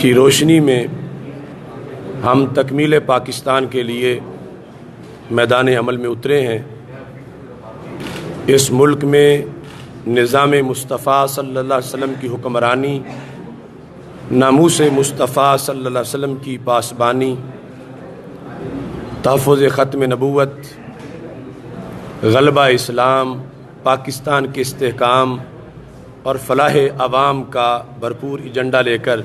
کی روشنی میں ہم تکمیل پاکستان کے لیے میدان عمل میں اترے ہیں۔ اس ملک میں نظام مصطفیٰ صلی اللہ علیہ وسلم کی حکمرانی، ناموس مصطفیٰ صلی اللہ علیہ وسلم کی پاسبانی، تحفظ ختم نبوت، غلبہ اسلام، پاکستان کے استحکام اور فلاح عوام کا بھرپور ایجنڈا لے کر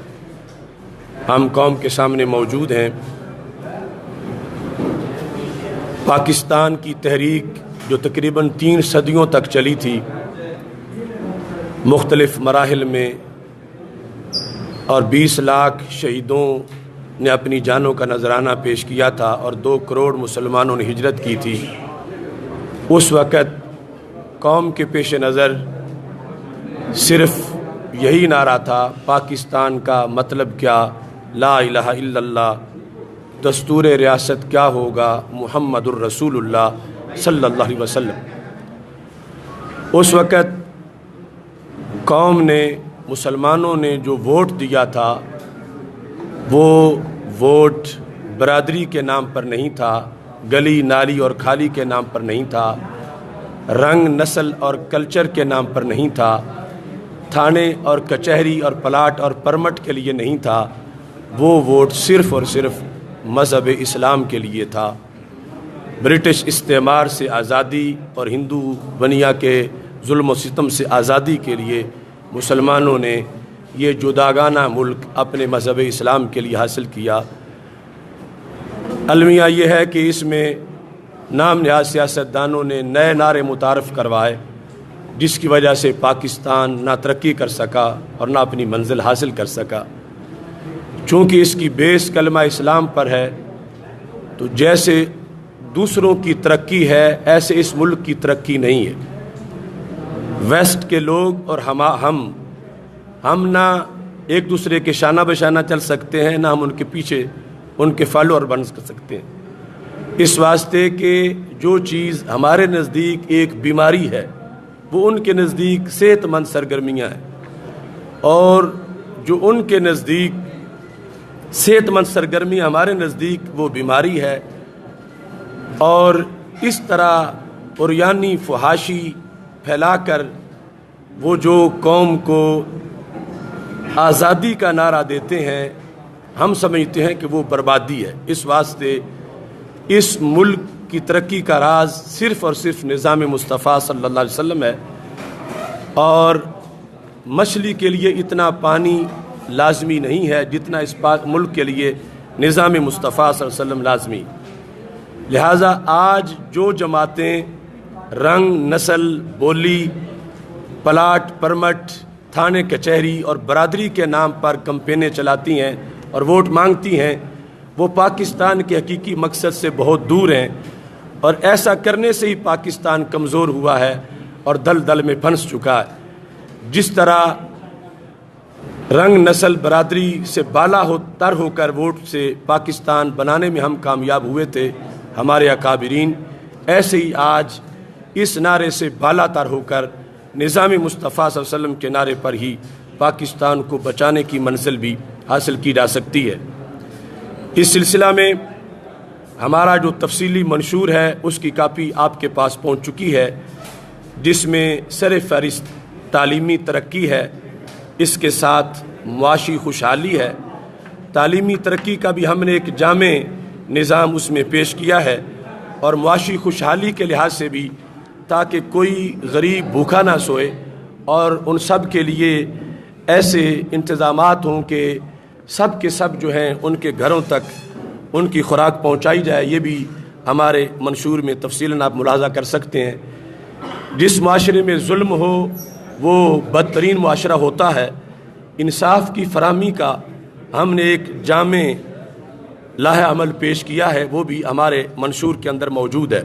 ہم قوم کے سامنے موجود ہیں۔ پاکستان کی تحریک جو تقریباً 3 صدیوں تک چلی تھی، مختلف مراحل میں، اور 20 لاکھ شہیدوں نے اپنی جانوں کا نذرانہ پیش کیا تھا اور 2 کروڑ مسلمانوں نے ہجرت کی تھی، اس وقت قوم کے پیش نظر صرف یہی نعرہ تھا، پاکستان کا مطلب کیا، لا الہ الا اللہ، دستور ریاست کیا ہوگا، محمد الرسول اللہ صلی اللہ علیہ وسلم۔ اس وقت قوم نے، مسلمانوں نے جو ووٹ دیا تھا، وہ ووٹ برادری کے نام پر نہیں تھا، گلی نالی اور کھالی کے نام پر نہیں تھا، رنگ نسل اور کلچر کے نام پر نہیں تھا، تھانے اور کچہری اور پلاٹ اور پرمٹ کے لیے نہیں تھا، وہ ووٹ صرف اور صرف مذہب اسلام کے لیے تھا۔ برٹش استعمار سے آزادی اور ہندو بنیا کے ظلم و ستم سے آزادی کے لیے مسلمانوں نے یہ جداگانہ ملک اپنے مذہب اسلام کے لیے حاصل کیا۔ المیہ یہ ہے کہ اس میں نام نہاد سیاستدانوں نے نئے نعرے متعارف کروائے، جس کی وجہ سے پاکستان نہ ترقی کر سکا اور نہ اپنی منزل حاصل کر سکا۔ چونکہ اس کی بیس کلمہ اسلام پر ہے، تو جیسے دوسروں کی ترقی ہے ایسے اس ملک کی ترقی نہیں ہے۔ ویسٹ کے لوگ اور ہم نہ ایک دوسرے کے شانہ بشانہ چل سکتے ہیں، نہ ہم ان کے پیچھے ان کے فالوور بن سکتے ہیں، اس واسطے کہ جو چیز ہمارے نزدیک ایک بیماری ہے، وہ ان کے نزدیک صحت مند سرگرمیاں ہیں، اور جو ان کے نزدیک صحت مند سرگرمی ہمارے نزدیک وہ بیماری ہے۔ اور اس طرح عریانی فحاشی پھیلا کر وہ جو قوم کو آزادی کا نعرہ دیتے ہیں، ہم سمجھتے ہیں کہ وہ بربادی ہے۔ اس واسطے اس ملک کی ترقی کا راز صرف اور صرف نظام مصطفیٰ صلی اللہ علیہ وسلم ہے، اور مچھلی کے لیے اتنا پانی لازمی نہیں ہے جتنا اس ملک کے لیے نظام مصطفیٰ صلی اللہ علیہ وسلم لازمی۔ لہٰذا آج جو جماعتیں رنگ، نسل، بولی، پلاٹ، پرمٹ، تھانے کچہری اور برادری کے نام پر کمپینیں چلاتی ہیں اور ووٹ مانگتی ہیں، وہ پاکستان کے حقیقی مقصد سے بہت دور ہیں، اور ایسا کرنے سے ہی پاکستان کمزور ہوا ہے اور دل دل میں پھنس چکا ہے۔ جس طرح رنگ، نسل، برادری سے بالا تر ہو کر ووٹ سے پاکستان بنانے میں ہم کامیاب ہوئے تھے ہمارے اکابرین، ایسے ہی آج اس نعرے سے بالا تر ہو کر نظام مصطفیٰ صلی اللہ علیہ وسلم کے نعرے پر ہی پاکستان کو بچانے کی منزل بھی حاصل کی جا سکتی ہے۔ اس سلسلہ میں ہمارا جو تفصیلی منشور ہے اس کی کاپی آپ کے پاس پہنچ چکی ہے، جس میں سر فہرست تعلیمی ترقی ہے، اس کے ساتھ معاشی خوشحالی ہے۔ تعلیمی ترقی کا بھی ہم نے ایک جامع نظام اس میں پیش کیا ہے، اور معاشی خوشحالی کے لحاظ سے بھی، تاکہ کوئی غریب بھوکا نہ سوئے، اور ان سب کے لیے ایسے انتظامات ہوں کہ سب کے سب جو ہیں ان کے گھروں تک ان کی خوراک پہنچائی جائے۔ یہ بھی ہمارے منشور میں تفصیلاً آپ ملاحظہ کر سکتے ہیں۔ جس معاشرے میں ظلم ہو وہ بدترین معاشرہ ہوتا ہے۔ انصاف کی فراہمی کا ہم نے ایک جامع لائحہ عمل پیش کیا ہے، وہ بھی ہمارے منشور کے اندر موجود ہے۔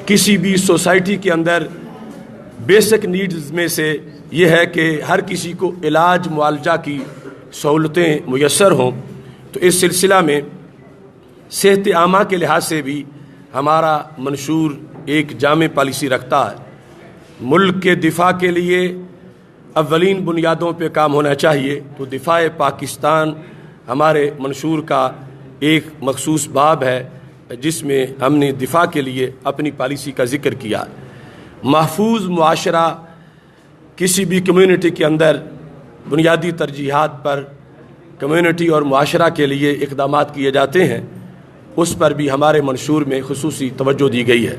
کسی بھی سوسائٹی کے اندر بیسک نیڈز میں سے یہ ہے کہ ہر کسی کو علاج معالجہ کی سہولتیں میسر ہوں، تو اس سلسلہ میں صحت عامہ کے لحاظ سے بھی ہمارا منشور ایک جامع پالیسی رکھتا ہے۔ ملک کے دفاع کے لیے اولین بنیادوں پہ کام ہونا چاہیے، تو دفاع پاکستان ہمارے منشور کا ایک مخصوص باب ہے جس میں ہم نے دفاع کے لیے اپنی پالیسی کا ذکر کیا۔ محفوظ معاشرہ کسی بھی کمیونٹی کے اندر بنیادی ترجیحات پر کمیونٹی اور معاشرہ کے لیے اقدامات کیے جاتے ہیں، اس پر بھی ہمارے منشور میں خصوصی توجہ دی گئی ہے۔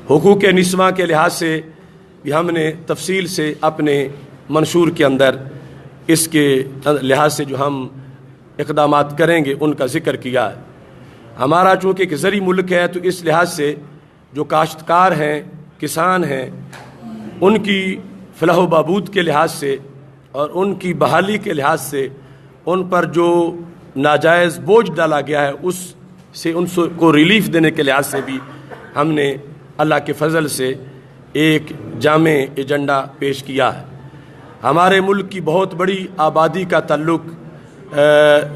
حقوق نسواں کے لحاظ سے بھی ہم نے تفصیل سے اپنے منشور کے اندر اس کے لحاظ سے جو ہم اقدامات کریں گے ان کا ذکر کیا ہے۔ ہمارا چونکہ ایک زرعی ملک ہے تو اس لحاظ سے جو کاشتکار ہیں، کسان ہیں، ان کی فلاح و بہبود کے لحاظ سے اور ان کی بحالی کے لحاظ سے ان پر جو ناجائز بوجھ ڈالا گیا ہے اس سے ان کو ریلیف دینے کے لحاظ سے بھی ہم نے اللہ کے فضل سے ایک جامع ایجنڈا پیش کیا ہے۔ ہمارے ملک کی بہت بڑی آبادی کا تعلق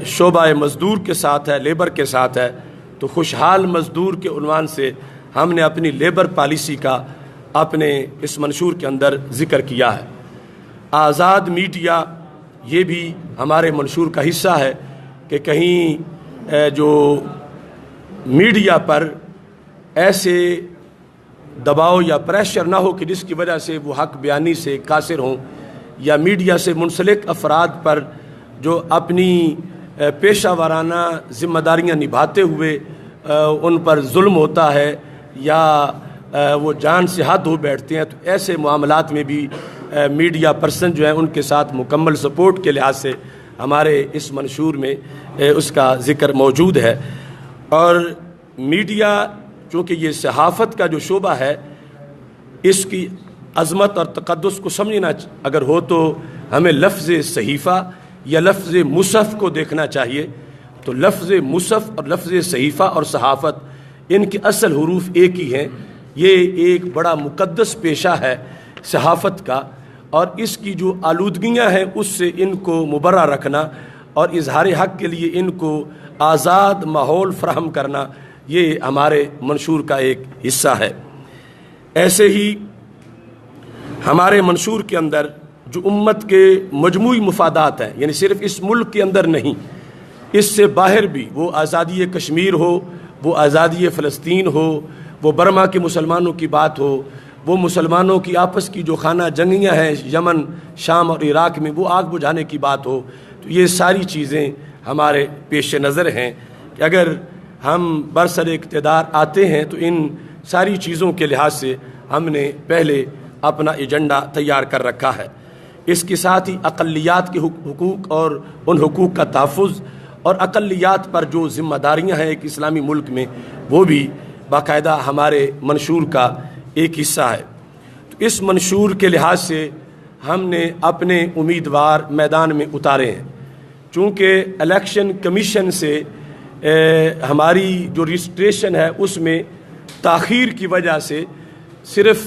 شعبہ مزدور کے ساتھ ہے، لیبر کے ساتھ ہے، تو خوشحال مزدور کے عنوان سے ہم نے اپنی لیبر پالیسی کا اپنے اس منشور کے اندر ذکر کیا ہے۔ آزاد میڈیا یہ بھی ہمارے منشور کا حصہ ہے کہ کہیں جو میڈیا پر ایسے دباؤ یا پریشر نہ ہو کہ جس کی وجہ سے وہ حق بیانی سے قاصر ہوں، یا میڈیا سے منسلک افراد پر جو اپنی پیشہ ورانہ ذمہ داریاں نبھاتے ہوئے ان پر ظلم ہوتا ہے یا وہ جان سے حد ہو بیٹھتے ہیں، تو ایسے معاملات میں بھی میڈیا پرسن جو ہیں ان کے ساتھ مکمل سپورٹ کے لحاظ سے ہمارے اس منشور میں اس کا ذکر موجود ہے۔ اور میڈیا چونکہ یہ صحافت کا جو شعبہ ہے، اس کی عظمت اور تقدس کو سمجھنا اگر ہو تو ہمیں لفظ صحیفہ یا لفظ مصحف کو دیکھنا چاہیے۔ تو لفظ مصحف اور لفظ صحیفہ اور صحافت ان کے اصل حروف ایک ہی ہیں۔ یہ ایک بڑا مقدس پیشہ ہے صحافت کا، اور اس کی جو آلودگیاں ہیں اس سے ان کو مبرہ رکھنا اور اظہار حق کے لیے ان کو آزاد ماحول فراہم کرنا، یہ ہمارے منشور کا ایک حصہ ہے۔ ایسے ہی ہمارے منشور کے اندر جو امت کے مجموعی مفادات ہیں، یعنی صرف اس ملک کے اندر نہیں، اس سے باہر بھی، وہ آزادی کشمیر ہو، وہ آزادی فلسطین ہو، وہ برما کے مسلمانوں کی بات ہو، وہ مسلمانوں کی آپس کی جو خانہ جنگیاں ہیں یمن، شام اور عراق میں، وہ آگ بجھانے کی بات ہو، تو یہ ساری چیزیں ہمارے پیش نظر ہیں کہ اگر ہم برسر اقتدار آتے ہیں تو ان ساری چیزوں کے لحاظ سے ہم نے پہلے اپنا ایجنڈا تیار کر رکھا ہے۔ اس کے ساتھ ہی اقلیات کے حقوق اور ان حقوق کا تحفظ اور اقلیات پر جو ذمہ داریاں ہیں ایک اسلامی ملک میں، وہ بھی باقاعدہ ہمارے منشور کا ایک حصہ ہے۔ تو اس منشور کے لحاظ سے ہم نے اپنے امیدوار میدان میں اتارے ہیں۔ چونکہ الیکشن کمیشن سے ہماری جو رجسٹریشن ہے اس میں تاخیر کی وجہ سے صرف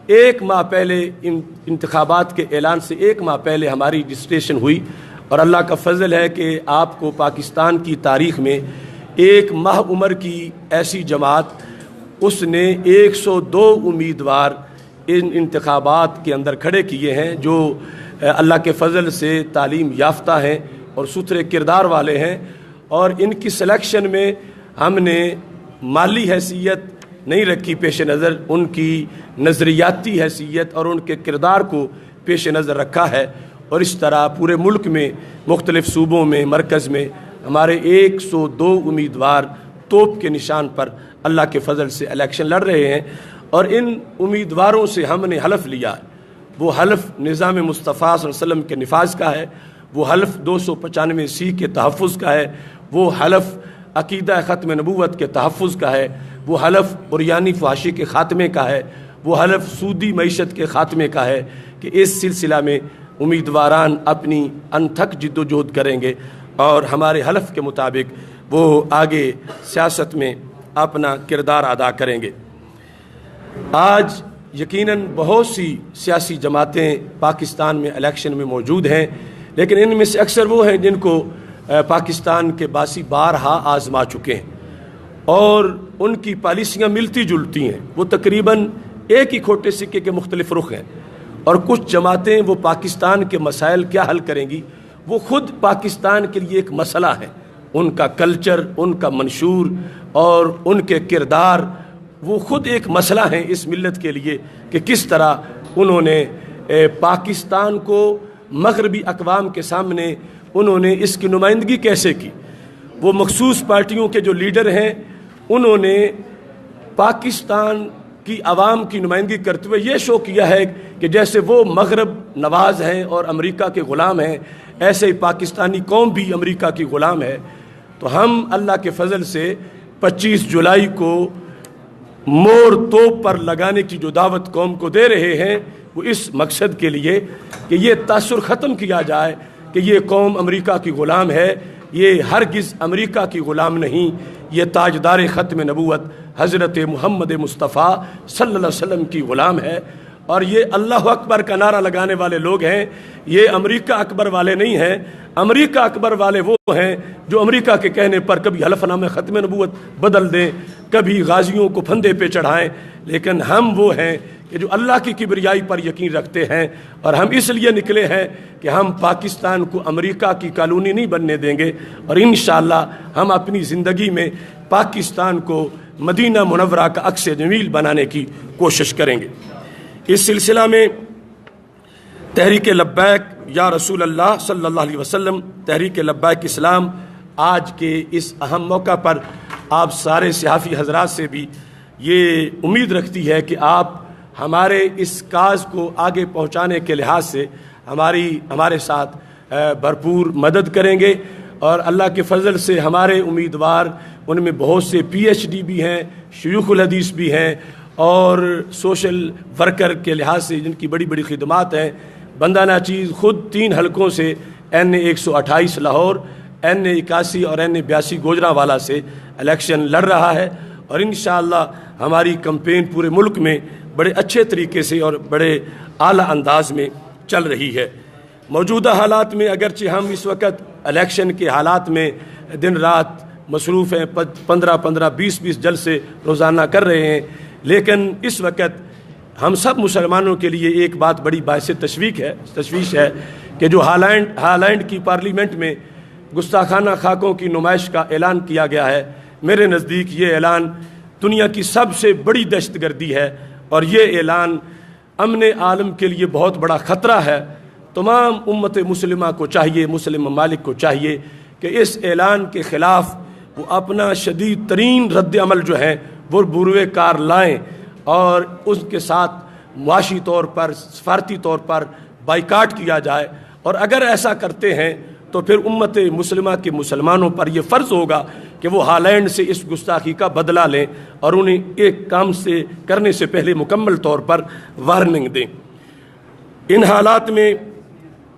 ایک ماہ پہلے انتخابات کے اعلان سے ایک ماہ پہلے ہماری رجسٹریشن ہوئی، اور اللہ کا فضل ہے کہ آپ کو پاکستان کی تاریخ میں ایک ماہ عمر کی ایسی جماعت، اس نے 102 امیدوار ان انتخابات کے اندر کھڑے کیے ہیں جو اللہ کے فضل سے تعلیم یافتہ ہیں اور ستھرے کردار والے ہیں، اور ان کی سلیکشن میں ہم نے مالی حیثیت نہیں رکھی پیش نظر، ان کی نظریاتی حیثیت اور ان کے کردار کو پیش نظر رکھا ہے، اور اس طرح پورے ملک میں مختلف صوبوں میں، مرکز میں ہمارے 102 امیدوار توپ کے نشان پر اللہ کے فضل سے الیکشن لڑ رہے ہیں۔ اور ان امیدواروں سے ہم نے حلف لیا، وہ حلف نظام مصطفیٰ صلی اللہ علیہ وسلم کے نفاذ کا ہے، وہ حلف 295 کے تحفظ کا ہے، وہ حلف عقیدہ ختم نبوت کے تحفظ کا ہے، وہ حلف عریانی فحاشی کے خاتمے کا ہے، وہ حلف سودی معیشت کے خاتمے کا ہے، کہ اس سلسلہ میں امیدواران اپنی انتھک جد و جہد کریں گے اور ہمارے حلف کے مطابق وہ آگے سیاست میں اپنا کردار ادا کریں گے۔ آج یقیناً بہت سی سیاسی جماعتیں پاکستان میں الیکشن میں موجود ہیں، لیکن ان میں سے اکثر وہ ہیں جن کو پاکستان کے باسی بارہا آزما چکے ہیں، اور ان کی پالیسیاں ملتی جلتی ہیں، وہ تقریباً ایک ہی کھوٹے سکے کے مختلف رخ ہیں، اور کچھ جماعتیں وہ پاکستان کے مسائل کیا حل کریں گی وہ خود پاکستان کے لیے ایک مسئلہ ہے. ان کا کلچر، ان کا منشور اور ان کے کردار وہ خود ایک مسئلہ ہیں اس ملت کے لیے کہ کس طرح انہوں نے پاکستان کو مغربی اقوام کے سامنے انہوں نے اس کی نمائندگی کیسے کی. وہ مخصوص پارٹیوں کے جو لیڈر ہیں انہوں نے پاکستان کی عوام کی نمائندگی کرتے ہوئے یہ شو کیا ہے کہ جیسے وہ مغرب نواز ہیں اور امریکہ کے غلام ہیں، ایسے ہی پاکستانی قوم بھی امریکہ کی غلام ہے. تو ہم اللہ کے فضل سے 25 جولائی کو مور توپ پر لگانے کی جو دعوت قوم کو دے رہے ہیں وہ اس مقصد کے لیے کہ یہ تاثر ختم کیا جائے کہ یہ قوم امریکہ کی غلام ہے. یہ ہرگز امریکہ کی غلام نہیں، یہ تاجدار ختم نبوت حضرت محمد مصطفیٰ صلی اللہ علیہ وسلم کی غلام ہے. اور یہ اللہ اکبر کا نعرہ لگانے والے لوگ ہیں، یہ امریکہ اکبر والے نہیں ہیں. امریکہ اکبر والے وہ ہیں جو امریکہ کے کہنے پر کبھی حلف نامہ ختم نبوت بدل دیں، کبھی غازیوں کو پھندے پہ چڑھائیں. لیکن ہم وہ ہیں کہ جو اللہ کی کبریائی پر یقین رکھتے ہیں، اور ہم اس لیے نکلے ہیں کہ ہم پاکستان کو امریکہ کی کالونی نہیں بننے دیں گے، اور انشاءاللہ ہم اپنی زندگی میں پاکستان کو مدینہ منورہ کا عکس جمیل بنانے کی کوشش کریں گے. اس سلسلہ میں تحریک لبیک یا رسول اللہ صلی اللہ علیہ وسلم، تحریک لبیک اسلام آج کے اس اہم موقع پر آپ سارے صحافی حضرات سے بھی یہ امید رکھتی ہے کہ آپ ہمارے اس کاز کو آگے پہنچانے کے لحاظ سے ہمارے ساتھ بھرپور مدد کریں گے. اور اللہ کے فضل سے ہمارے امیدوار ان میں بہت سے PhD بھی ہیں، شیوخ الحدیث بھی ہیں، اور سوشل ورکر کے لحاظ سے جن کی بڑی بڑی خدمات ہیں. بندہ ناچیز خود 3 حلقوں سے NA 128 لاہور، NA 81 اور NA 82 گوجرانوالا سے الیکشن لڑ رہا ہے. اور انشاءاللہ ہماری کمپین پورے ملک میں بڑے اچھے طریقے سے اور بڑے اعلیٰ انداز میں چل رہی ہے. موجودہ حالات میں اگرچہ ہم اس وقت الیکشن کے حالات میں دن رات مصروف ہیں، 15 20 جلسے روزانہ کر رہے ہیں، لیکن اس وقت ہم سب مسلمانوں کے لیے ایک بات بڑی باعث تشویش ہے کہ جو ہالینڈ کی پارلیمنٹ میں گستاخانہ خاکوں کی نمائش کا اعلان کیا گیا ہے. میرے نزدیک یہ اعلان دنیا کی سب سے بڑی دہشت گردی ہے، اور یہ اعلان امن عالم کے لیے بہت بڑا خطرہ ہے. تمام امت مسلمہ کو چاہیے، مسلم ممالک کو چاہیے کہ اس اعلان کے خلاف وہ اپنا شدید ترین رد عمل جو ہے وہ بروئے کار لائیں، اور اس کے ساتھ معاشی طور پر، سفارتی طور پر بائیکاٹ کیا جائے. اور اگر ایسا کرتے ہیں تو پھر امت مسلمہ کے مسلمانوں پر یہ فرض ہوگا کہ وہ ہالینڈ سے اس گستاخی کا بدلہ لیں اور انہیں ایک کام سے کرنے سے پہلے مکمل طور پر وارننگ دیں. ان حالات میں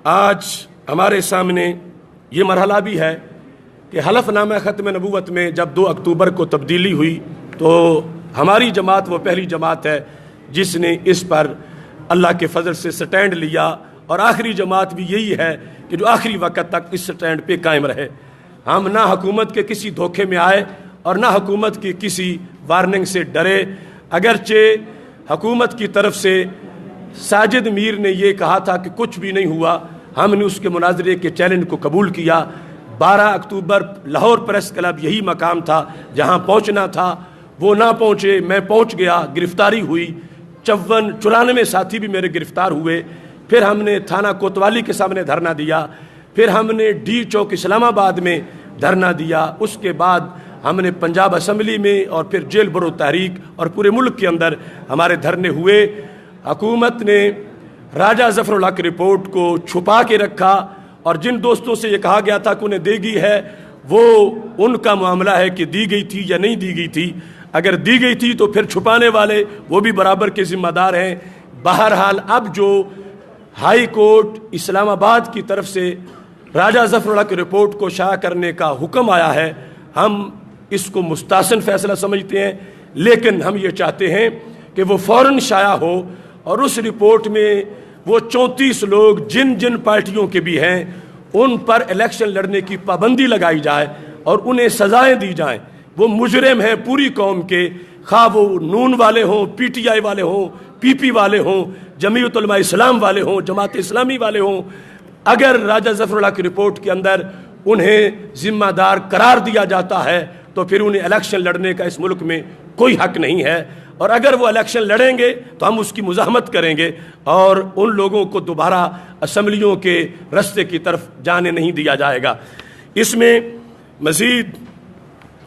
آج ہمارے سامنے یہ مرحلہ بھی ہے کہ حلف نامہ ختم نبوت میں جب 2 اکتوبر کو تبدیلی ہوئی تو ہماری جماعت وہ پہلی جماعت ہے جس نے اس پر اللہ کے فضل سے سٹینڈ لیا، اور آخری جماعت بھی یہی ہے کہ جو آخری وقت تک اس سٹینڈ پہ قائم رہے. ہم نہ حکومت کے کسی دھوکے میں آئے اور نہ حکومت کی کسی وارننگ سے ڈرے. اگرچہ حکومت کی طرف سے ساجد میر نے یہ کہا تھا کہ کچھ بھی نہیں ہوا، ہم نے اس کے مناظرے کے چیلنج کو قبول کیا. 12 اکتوبر لاہور پریس کلب یہی مقام تھا جہاں پہنچنا تھا، وہ نہ پہنچے، میں پہنچ گیا، گرفتاری ہوئی. 94 ساتھی بھی میرے گرفتار ہوئے. پھر ہم نے تھانہ کوتوالی کے سامنے دھرنا دیا، پھر ہم نے ڈی چوک اسلام آباد میں دھرنا دیا، اس کے بعد ہم نے پنجاب اسمبلی میں، اور پھر جیل برو تحریک، اور پورے ملک کے اندر ہمارے دھرنے ہوئے. حکومت نے راجہ ظفر الحق رپورٹ کو چھپا کے رکھا، اور جن دوستوں سے یہ کہا گیا تھا کہ انہیں دے گئی ہے وہ ان کا معاملہ ہے کہ دی گئی تھی یا نہیں دی گئی تھی. اگر دی گئی تھی تو پھر چھپانے والے وہ بھی برابر کے ذمہ دار ہیں. بہرحال اب جو ہائی کورٹ اسلام آباد کی طرف سے راجہ ظفر الحق رپورٹ کو شائع کرنے کا حکم آیا ہے، ہم اس کو مستحسن فیصلہ سمجھتے ہیں، لیکن ہم یہ چاہتے ہیں کہ وہ فوراً شائع ہو، اور اس رپورٹ میں وہ 34 لوگ جن پارٹیوں کے بھی ہیں ان پر الیکشن لڑنے کی پابندی لگائی جائے اور انہیں سزائیں دی جائیں. وہ مجرم ہیں پوری قوم کے، خواہ وہ نون والے ہوں، PTI والے ہوں، PP والے ہوں، جمعیت علماء اسلام والے ہوں، جماعت اسلامی والے ہوں، اگر راجہ ظفر اللہ کی رپورٹ کے اندر انہیں ذمہ دار قرار دیا جاتا ہے تو پھر انہیں الیکشن لڑنے کا اس ملک میں کوئی حق نہیں ہے، اور اگر وہ الیکشن لڑیں گے تو ہم اس کی مزاحمت کریں گے اور ان لوگوں کو دوبارہ اسمبلیوں کے رستے کی طرف جانے نہیں دیا جائے گا۔ اس میں مزید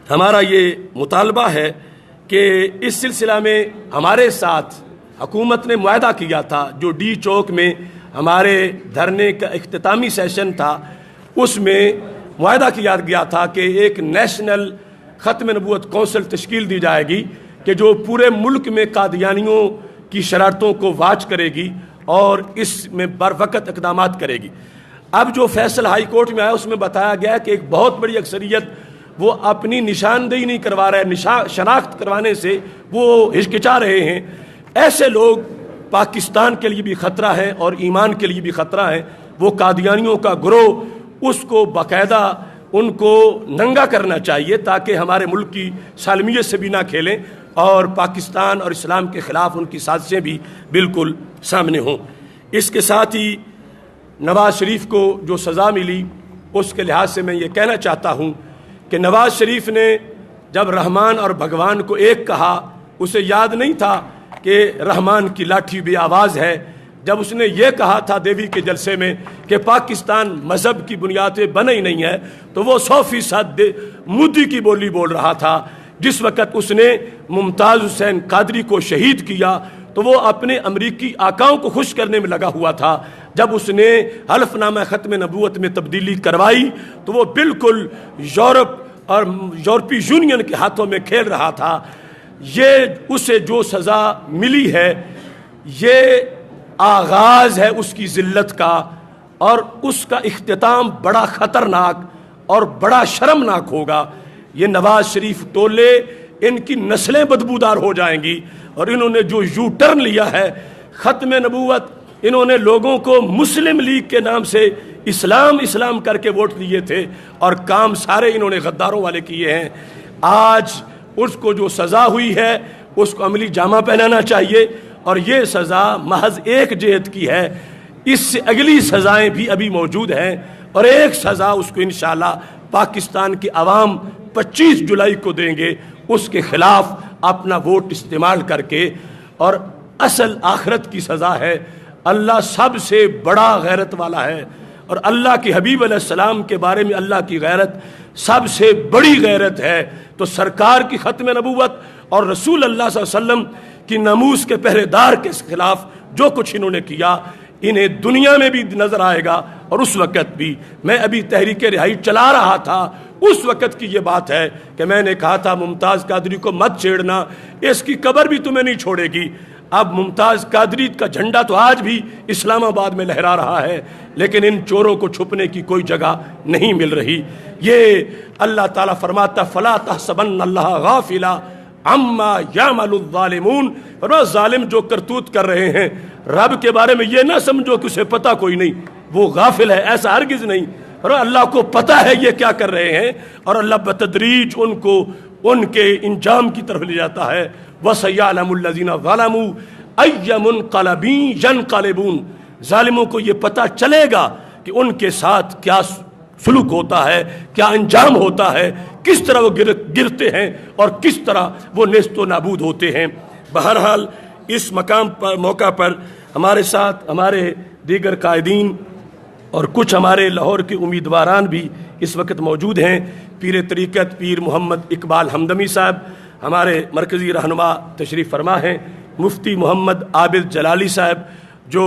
ہمارا یہ مطالبہ ہے کہ اس سلسلہ میں ہمارے ساتھ حکومت نے معاہدہ کیا تھا، جو ڈی چوک میں ہمارے دھرنے کا اختتامی سیشن تھا، اس میں معاہدہ کیا گیا تھا کہ ایک نیشنل ختم نبوت کونسل تشکیل دی جائے گی کہ جو پورے ملک میں قادیانیوں کی شرارتوں کو واچ کرے گی اور اس میں بر وقت اقدامات کرے گی۔ اب جو فیصلہ ہائی کورٹ میں آیا اس میں بتایا گیا کہ ایک بہت بڑی اکثریت وہ اپنی نشاندہی نہیں کروا رہے، شناخت کروانے سے وہ ہچکچا رہے ہیں۔ ایسے لوگ پاکستان کے لیے بھی خطرہ ہیں اور ایمان کے لیے بھی خطرہ ہیں۔ وہ قادیانیوں کا گروہ، اس کو باقاعدہ ان کو ننگا کرنا چاہیے تاکہ ہمارے ملک کی سالمیت سے بھی نہ کھیلیں اور پاکستان اور اسلام کے خلاف ان کی سازشیں بھی بالکل سامنے ہوں۔ اس کے ساتھ ہی نواز شریف کو جو سزا ملی اس کے لحاظ سے میں یہ کہنا چاہتا ہوں کہ نواز شریف نے جب رحمان اور بھگوان کو ایک کہا، اسے یاد نہیں تھا کہ رحمان کی لاٹھی بے آواز ہے۔ جب اس نے یہ کہا تھا دیوی کے جلسے میں کہ پاکستان مذہب کی بنیاد پہ بنا ہی نہیں ہے، تو وہ 100% مودی کی بولی بول رہا تھا۔ جس وقت اس نے ممتاز حسین قادری کو شہید کیا تو وہ اپنے امریکی آقاؤں کو خوش کرنے میں لگا ہوا تھا۔ جب اس نے حلف نامہ ختم نبوت میں تبدیلی کروائی تو وہ بالکل یورپ اور یورپی یونین کے ہاتھوں میں کھیل رہا تھا۔ یہ اسے جو سزا ملی ہے یہ آغاز ہے اس کی ذلت کا، اور اس کا اختتام بڑا خطرناک اور بڑا شرمناک ہوگا۔ یہ نواز شریف ٹولے، ان کی نسلیں بدبودار ہو جائیں گی، اور انہوں نے جو یو ٹرن لیا ہے ختم نبوت، انہوں نے لوگوں کو مسلم لیگ کے نام سے اسلام کر کے ووٹ دیے تھے اور کام سارے انہوں نے غداروں والے کیے ہیں۔ آج اس کو جو سزا ہوئی ہے اس کو عملی جامہ پہنانا چاہیے، اور یہ سزا محض ایک جہت کی ہے، اس سے اگلی سزائیں بھی ابھی موجود ہیں، اور ایک سزا اس کو انشاءاللہ پاکستان کی عوام 25 جولائی کو دیں گے، اس کے خلاف اپنا ووٹ استعمال کر کے۔ اور اصل آخرت کی سزا ہے، اللہ سب سے بڑا غیرت والا ہے، اور اللہ کے حبیب علیہ السلام کے بارے میں اللہ کی غیرت سب سے بڑی غیرت ہے۔ تو سرکار کی ختم نبوت اور رسول اللہ صلی اللہ علیہ وسلم کی ناموس کے پہرے دار کے خلاف جو کچھ انہوں نے کیا، انہیں دنیا میں بھی نظر آئے گا اور اس وقت بھی۔ میں ابھی تحریک رہائی چلا رہا تھا، اس وقت کی یہ بات ہے کہ میں نے کہا تھا ممتاز قادری کو مت چھیڑنا، اس کی قبر بھی تمہیں نہیں چھوڑے گی۔ اب ممتاز قادری کا جھنڈا تو آج بھی اسلام آباد میں لہرا رہا ہے، لیکن ان چوروں کو چھپنے کی کوئی جگہ نہیں مل رہی۔ یہ اللہ تعالیٰ فرماتا فلا تحسبن اللہ غافلا عما یعمل الظالمون، فرمایا ظالم جو کرتوت کر رہے ہیں رب کے بارے میں یہ نہ سمجھو کہ اسے پتہ کوئی نہیں، وہ غافل ہے، ایسا ہرگز نہیں۔ فرمایا اللہ کو پتہ ہے یہ کیا کر رہے ہیں، اور اللہ بتدریج ان کو ان کے انجام کی طرف لے جاتا ہے۔ وَسَيَعْلَمُ الَّذِينَ ظَلَمُوا أَيَّ مُنْقَلَبٍ يَنْقَلِبُونَ، ظالموں کو یہ پتہ چلے گا کہ ان کے ساتھ کیا سلوک ہوتا ہے، کیا انجام ہوتا ہے، کس طرح وہ گرتے ہیں اور کس طرح وہ نیست و نابود ہوتے ہیں۔ بہرحال اس مقام پر موقع پر ہمارے ساتھ ہمارے دیگر قائدین اور کچھ ہمارے لاہور کے امیدواران بھی اس وقت موجود ہیں۔ پیر طریقت پیر محمد اقبال حمدمی صاحب ہمارے مرکزی رہنما تشریف فرما ہیں، مفتی محمد عابد جلالی صاحب جو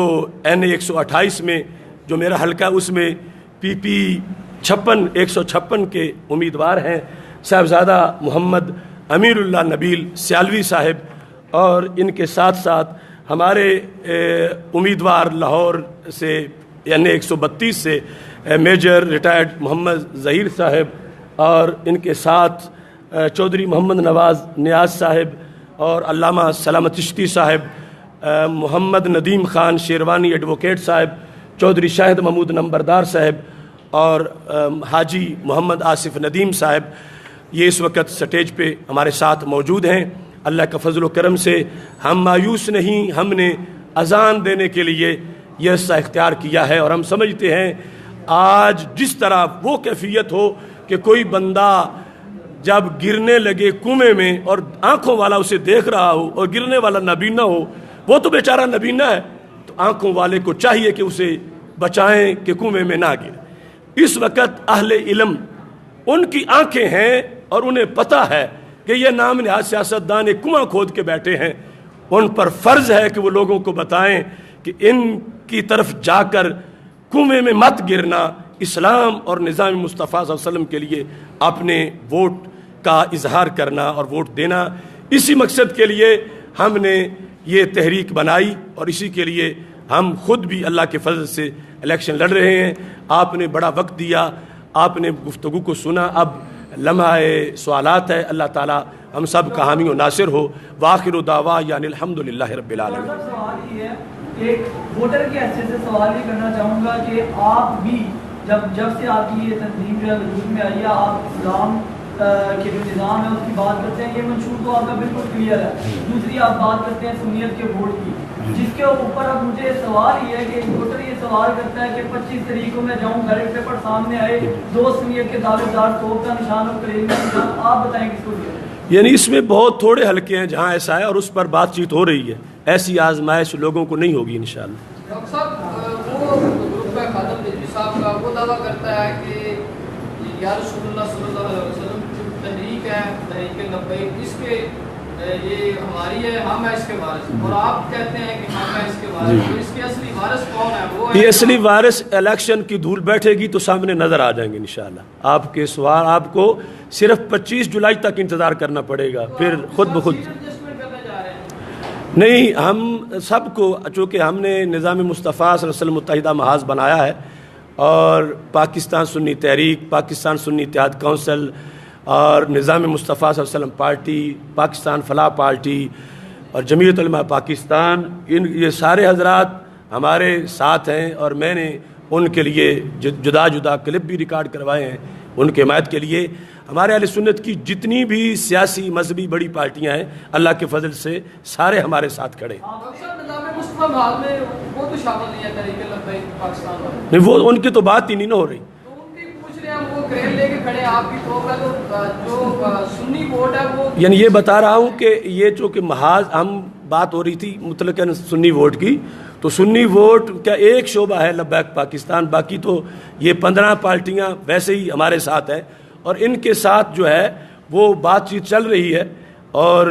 NA 128 میں جو میرا حلقہ اس میں PP 156 کے امیدوار ہیں، صاحبزادہ محمد امیر اللہ نبیل سیالوی صاحب، اور ان کے ساتھ ساتھ ہمارے امیدوار لاہور سے NA 132 سے میجر ریٹائرڈ محمد ظہیر صاحب، اور ان کے ساتھ چودھری محمد نواز نیاز صاحب اور علامہ سلامت چشتی صاحب، محمد ندیم خان شیروانی ایڈوکیٹ صاحب، چودھری شاہد محمود نمبردار صاحب اور حاجی محمد آصف ندیم صاحب، یہ اس وقت سٹیج پہ ہمارے ساتھ موجود ہیں۔ اللہ کا فضل و کرم سے ہم مایوس نہیں، ہم نے اذان دینے کے لیے یہ حصہ اختیار کیا ہے، اور ہم سمجھتے ہیں آج جس طرح وہ کیفیت ہو کہ کوئی بندہ جب گرنے لگے کنویں میں اور آنکھوں والا اسے دیکھ رہا ہو اور گرنے والا نابینا ہو، وہ تو بیچارہ نابینا ہے، تو آنکھوں والے کو چاہیے کہ اسے بچائیں کہ کنویں میں نہ گرے۔ اس وقت اہل علم ان کی آنکھیں ہیں اور انہیں پتہ ہے کہ یہ نام نہاد سیاستدان ایک کنواں کھود کے بیٹھے ہیں، ان پر فرض ہے کہ وہ لوگوں کو بتائیں کہ ان کی طرف جا کر کنویں میں مت گرنا، اسلام اور نظام مصطفیٰ صلی اللہ علیہ وسلم کے لیے اپنے ووٹ کا اظہار کرنا اور ووٹ دینا۔ اسی مقصد کے لیے ہم نے یہ تحریک بنائی اور اسی کے لیے ہم خود بھی اللہ کے فضل سے الیکشن لڑ رہے ہیں۔ آپ نے بڑا وقت دیا، آپ نے گفتگو کو سنا، اب لمحہ سوالات ہے۔ اللہ تعالیٰ ہم سب کا حامی و ناصر ہو۔ وآخر دعوانا یعنی الحمدللہ رب العالمین۔ سوال یہ ہے، ایک ووٹر کی حیثیت سے سوال یہ کرنا چاہوں گا کہ آپ بھی جب سے آپ کی یہ تنظیم جو ہے وجود میں آئی ہے، آپ اسلام کے جو نظام ہے اس کی بات کرتے ہیں، یہ منشور تو آپ کا بالکل کلیئر ہے۔ دوسری آپ بات کرتے ہیں سنیت کے ووٹ کی، جس کے اوپر اب مجھے سوال یہ ہے کہ ووٹر یہ سوال کرتا ہے کہ 25 تاریخ کو میں جاؤں، بیلٹ پیپر سامنے آئے، 2 سنیت کے دعوے دار، توپ کا نشان اور کلیل کا نشان، آپ بتائیں کس کو دیا؟ یعنی اس میں بہت تھوڑے حلقے ہیں جہاں ایسا ہے اور اس پر بات چیت ہو رہی ہے۔ ایسی آزمائش لوگوں کو نہیں ہوگی انشاءاللہ۔ ڈاکٹر صاحب، وہ گروپ کا خادم نجوی صاحب کا وہ دعویٰ کرتا ہے کہ یا رسول اللہ صلی اللہ علیہ وسلم کی تحریک ہے، تحریک لبیک، اس کے یہ ہماری ہے، ہم ہیں اس کے وارث، اور آپ کہتے ہیں کہ ہم ہیں اس کے وارث، تو اس کے اصلی وارث کون ہے؟ وہ یہ اصلی وارث الیکشن کی دھول بیٹھے گی تو سامنے نظر آ جائیں گے انشاءاللہ۔ آپ کے سوال آپ کو صرف 25 جولائی تک انتظار کرنا پڑے گا، پھر خود بخود نہیں۔ ہم سب کو، چونکہ ہم نے نظام مصطفیٰ صلی اللہ علیہ وسلم متحدہ محاذ بنایا ہے، اور پاکستان سنی تحریک، پاکستان سنی اتحاد کونسل اور نظام مصطفیٰ صلی اللہ علیہ وسلم پارٹی، پاکستان فلاح پارٹی اور جمعیت علماء پاکستان، یہ سارے حضرات ہمارے ساتھ ہیں، اور میں نے ان کے لیے جدا جدا کلپ بھی ریکارڈ کروائے ہیں ان کے حمایت کے لیے۔ ہمارے اہل سنت کی جتنی بھی سیاسی مذہبی بڑی پارٹیاں ہیں، اللہ کے فضل سے سارے ہمارے ساتھ کھڑے ہیں۔ نہیں، وہ ان کی تو بات ہی نہیں نہ ہو رہی۔ یعنی یہ بتا رہا ہوں کہ یہ جو کہ محاذ ہم بات ہو رہی تھی مطلقاً سنی ووٹ کی، تو سنی ووٹ کا ایک شعبہ ہے لبیک پاکستان، باقی تو یہ 15 پارٹیاں ویسے ہی ہمارے ساتھ ہیں، اور ان کے ساتھ جو ہے وہ بات چیت چل رہی ہے، اور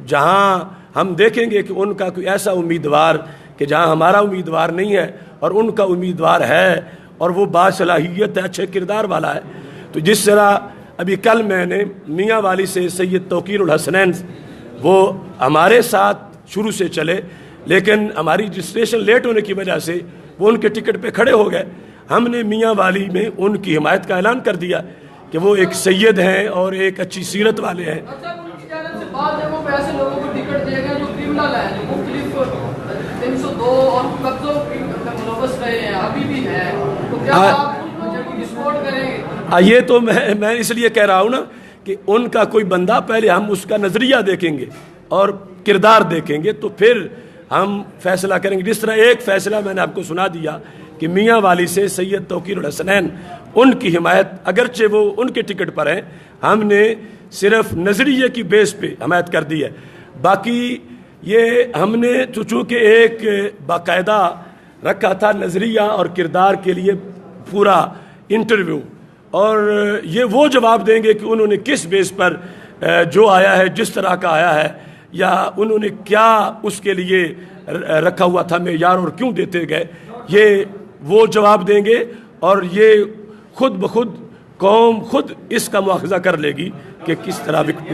جہاں ہم دیکھیں گے کہ ان کا کوئی ایسا امیدوار کہ جہاں ہمارا امیدوار نہیں ہے اور ان کا امیدوار ہے اور وہ باصلاحیت ہے، اچھے کردار والا ہے، تو جس طرح ابھی کل میں نے میاں والی سے سید توقیر الحسنین، وہ ہمارے ساتھ شروع سے چلے، لیکن ہماری رجسٹریشن لیٹ ہونے کی وجہ سے وہ ان کے ٹکٹ پہ کھڑے ہو گئے۔ ہم نے میاں والی میں ان کی حمایت کا اعلان کر دیا کہ وہ ایک سید ہیں اور ایک اچھی سیرت والے ہیں۔ یہ تو میں اس لیے کہہ رہا ہوں نا کہ ان کا کوئی بندہ، پہلے ہم اس کا نظریہ دیکھیں گے اور کردار دیکھیں گے تو پھر ہم فیصلہ کریں گے۔ جس طرح ایک فیصلہ میں نے آپ کو سنا دیا کہ میاں والی سے سید توقیر الحسنین، ان کی حمایت اگرچہ وہ ان کے ٹکٹ پر ہیں، ہم نے صرف نظریے کی بیس پہ حمایت کر دی ہے۔ باقی یہ ہم نے چونکہ ایک باقاعدہ رکھا تھا نظریہ اور کردار کے لیے پورا انٹرویو، اور یہ وہ جواب دیں گے کہ انہوں نے کس بیس پر جو آیا ہے، جس طرح کا آیا ہے، یا انہوں نے کیا اس کے لیے رکھا ہوا تھا معیار اور کیوں دیتے گئے، یہ وہ جواب دیں گے، اور یہ خود بخود قوم خود اس کا مواخذہ کر لے گی کہ کس طرح وکٹ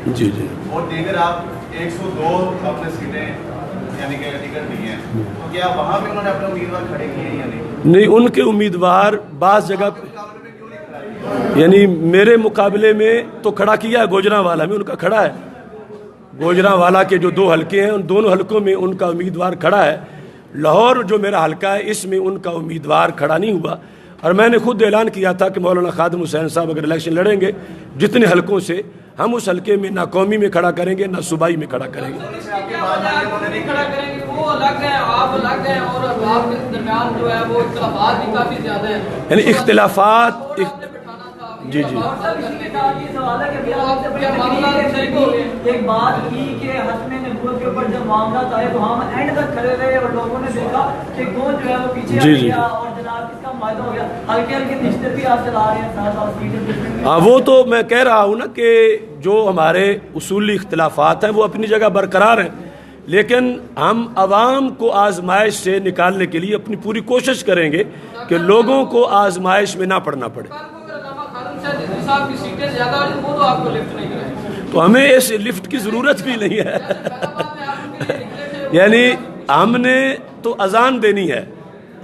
جی جی اور دیگر آپ 102 اپنے سیٹیں یعنی کہ ٹکٹ نہیں ہیں، تو کیا وہاں پہ انہوں نے اپنے امیدوار کھڑے کیے یا نہیں؟ ان کے امیدوار بعض جگہ یعنی میرے مقابلے میں تو کھڑا کیا ہے، گوجرانوالا میں ان کا کھڑا ہے، گوجرانوالا کے جو 2 حلقے ہیں ان دونوں حلقوں میں ان کا امیدوار کھڑا ہے۔ لاہور جو میرا حلقہ ہے اس میں ان کا امیدوار کھڑا نہیں ہوا، اور میں نے خود اعلان کیا تھا کہ مولانا خادم حسین صاحب اگر الیکشن لڑیں گے جتنے حلقوں سے، ہم اس حلقے میں نہ قومی میں کھڑا کریں گے نہ صوبائی میں کھڑا کریں گے۔ وہ الگ ہے، آپ الگ ہیں، اور آپ کے درمیان جو ہے وہ اختلافات بھی کافی زیادہ ہیں، یعنی اختلافات جی جی ایک بات کی کہ ختم نبوت کے اوپر جب معاملات آئے تو ہم اینڈ تک کھڑے رہے اور لوگوں نے دیکھا کہ کون جو ہے وہ پیچھے آ گیا اور جناب کس کا معاہدہ ہو گیا، ہلکے ہلکے رشتے بھی آپ چلا رہے ہیں ساتھ۔ ہاں وہ تو میں کہہ رہا ہوں نا کہ جو ہمارے اصولی اختلافات ہیں وہ اپنی جگہ برقرار ہیں، لیکن ہم عوام کو آزمائش سے نکالنے کے لیے اپنی پوری کوشش کریں گے کہ لوگوں کو آزمائش میں نہ پڑنا پڑے۔ تو ہمیں اس لفٹ کی ضرورت بھی نہیں ہے یعنی ہم نے تو اذان دینی ہے،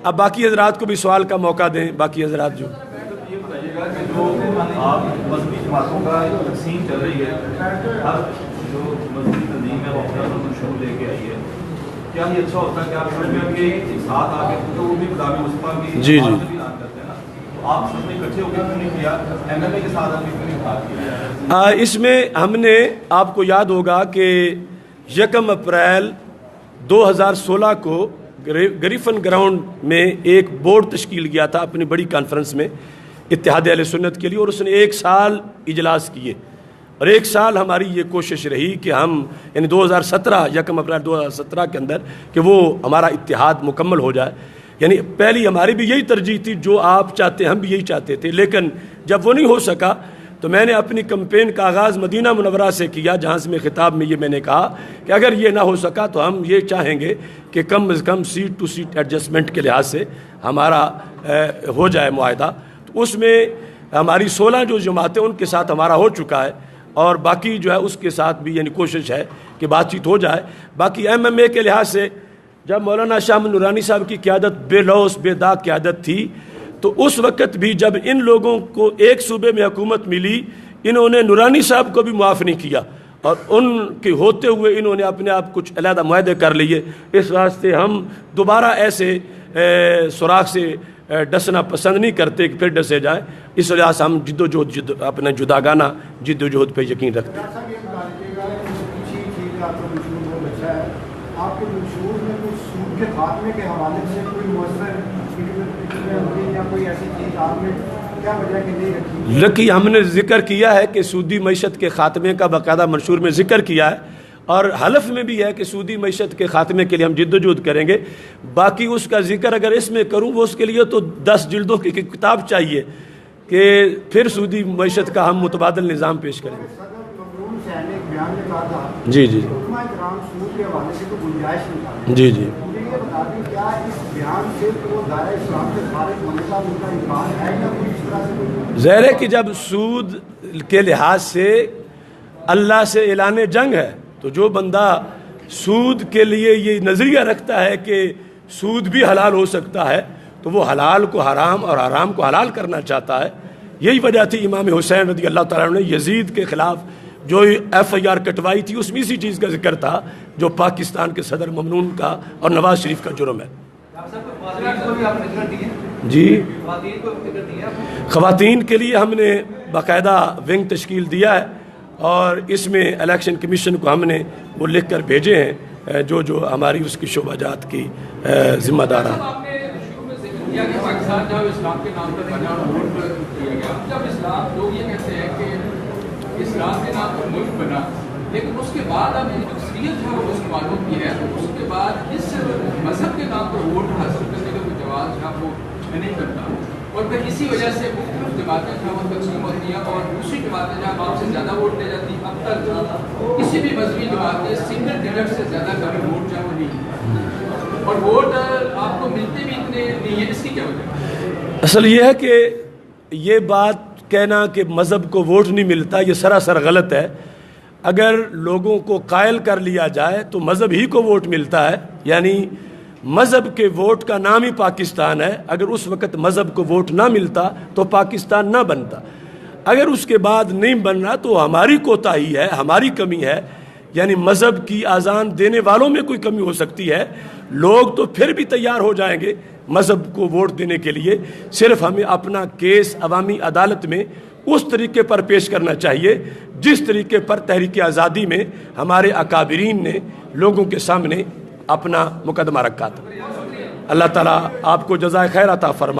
اب باقی حضرات کو بھی سوال کا موقع دیں، باقی حضرات جو یہ بتائیے گا کہ جو آپ مذہبی جماعتوں کا تقسیم چل رہی ہے، ہر جو مذہبی تنظیم ہے وہ اپنا منشور لے کے آئی ہے، کیا یہ اچھا ہوتا ہے کہ آپ سمجھ میں کہ ساتھ آ کے تو وہ بھی خداوند مصطفیٰ کی جی جی کرتے ہیں نا، تو آپ سب نے اکٹھے ہو کے کیوں نہیں کیا، ایم ایل اے کے ساتھ آپ نے کیوں نہیں بات کیا؟ اس میں ہم نے، آپ کو یاد ہوگا کہ 1 اپریل 2016 کو گریفن گراؤنڈ میں ایک بورڈ تشکیل کیا تھا اپنی بڑی کانفرنس میں اتحاد اہل سنت کے لیے، اور اس نے 1 سال اجلاس کیے، اور 1 سال ہماری یہ کوشش رہی کہ ہم یعنی 2017 1 اپریل 2017 کے اندر کہ وہ ہمارا اتحاد مکمل ہو جائے، یعنی پہلی ہماری بھی یہی ترجیح تھی، جو آپ چاہتے ہیں ہم بھی یہی چاہتے تھے، لیکن جب وہ نہیں ہو سکا تو میں نے اپنی کمپین کا آغاز مدینہ منورہ سے کیا، جہاں سے میں خطاب میں یہ میں نے کہا کہ اگر یہ نہ ہو سکا تو ہم یہ چاہیں گے کہ کم از کم سیٹ ٹو سیٹ ایڈجسٹمنٹ کے لحاظ سے ہمارا ہو جائے معاہدہ۔ تو اس میں ہماری 16 جو جماعتیں ان کے ساتھ ہمارا ہو چکا ہے، اور باقی جو ہے اس کے ساتھ بھی یعنی کوشش ہے کہ بات چیت ہو جائے۔ باقی ایم ایم اے کے لحاظ سے جب مولانا شاہ احمد نورانی صاحب کی قیادت بے لوث بے داغ قیادت تھی، تو اس وقت بھی جب ان لوگوں کو ایک صوبے میں حکومت ملی، انہوں نے نورانی صاحب کو بھی معاف نہیں کیا، اور ان کے ہوتے ہوئے انہوں نے اپنے آپ کچھ علیحدہ معاہدے کر لیے۔ اس واسطے ہم دوبارہ ایسے سوراخ سے ڈسنا پسند نہیں کرتے کہ پھر ڈسے جائیں، اس وجہ سے ہم جد و جہد اپنا جداگانہ جد و جہد پہ یقین رکھتے ہیں۔ آپ کے منشور میں کچھ سود کے خاتمے کے حوالے سے کوئی مؤثر یا کوئی ایسی چیز آپ نے کیا وجہ کہ نہیں رکھی؟ رکھی، ہم نے ذکر کیا ہے کہ سودی معیشت کے خاتمے کا باقاعدہ منشور میں ذکر کیا ہے، اور حلف میں بھی ہے کہ سودی معیشت کے خاتمے کے لیے ہم جد و جہد کریں گے۔ باقی اس کا ذکر اگر اس میں کروں، وہ اس کے لیے تو 10 جلدوں کی کتاب چاہیے کہ پھر سودی معیشت کا ہم متبادل نظام پیش کریں گے۔ جی جی جی جی ظاہر ہے کہ جب سود کے لحاظ سے اللہ سے اعلان جنگ ہے، تو جو بندہ سود کے لیے یہ نظریہ رکھتا ہے کہ سود بھی حلال ہو سکتا ہے، تو وہ حلال کو حرام اور حرام کو حلال کرنا چاہتا ہے۔ یہی وجہ تھی امام حسین رضی اللہ تعالیٰ عنہ نے یزید کے خلاف جو ایف آئی آر کٹوائی تھی، اس میں اسی چیز کا ذکر تھا جو پاکستان کے صدر ممنون کا اور نواز شریف کا جرم ہے۔ جی، خواتین کے لیے ہم نے باقاعدہ ونگ تشکیل دیا ہے، اور اس میں الیکشن کمیشن کو ہم نے وہ لکھ کر بھیجے ہیں جو ہماری اس کی شعبہ جات کی ذمہ دار ہیں۔ اسلام کے نام پر ملک بنا، لیکن اس کے بعد اب اکثریت جو ہے اس کو معلوم کی ہے، تو اس کے بعد اس مذہب کے نام پر ووٹ حاصل کرنے کا کوئی جواز ہے وہ نہیں کرتا، اور پھر اسی وجہ سے مختلف جماعتیں جو وہ تقسیم ہوتی ہیں، اور دوسری جماعتیں جہاں آپ سے زیادہ ووٹ لے جاتی ہیں۔ اب تک کسی بھی مذہبی جماعت کے سنگل ٹکٹ سے زیادہ کبھی ووٹ جو ہے وہ نہیں، اور ووٹ آپ کو ملتے بھی اتنے نہیں ہیں، اس کی کیا وجہ؟ اصل یہ ہے کہ یہ بات کہنا کہ مذہب کو ووٹ نہیں ملتا، یہ سراسر غلط ہے۔ اگر لوگوں کو قائل کر لیا جائے تو مذہب ہی کو ووٹ ملتا ہے، یعنی مذہب کے ووٹ کا نام ہی پاکستان ہے۔ اگر اس وقت مذہب کو ووٹ نہ ملتا تو پاکستان نہ بنتا، اگر اس کے بعد نہیں بن رہا تو ہماری کوتاہی ہے، ہماری کمی ہے، یعنی مذہب کی اذان دینے والوں میں کوئی کمی ہو سکتی ہے، لوگ تو پھر بھی تیار ہو جائیں گے مذہب کو ووٹ دینے کے لیے، صرف ہمیں اپنا کیس عوامی عدالت میں اس طریقے پر پیش کرنا چاہیے جس طریقے پر تحریک آزادی میں ہمارے اکابرین نے لوگوں کے سامنے اپنا مقدمہ رکھا تھا۔ اللہ تعالیٰ آپ کو جزائے خیر عطا فرمائے۔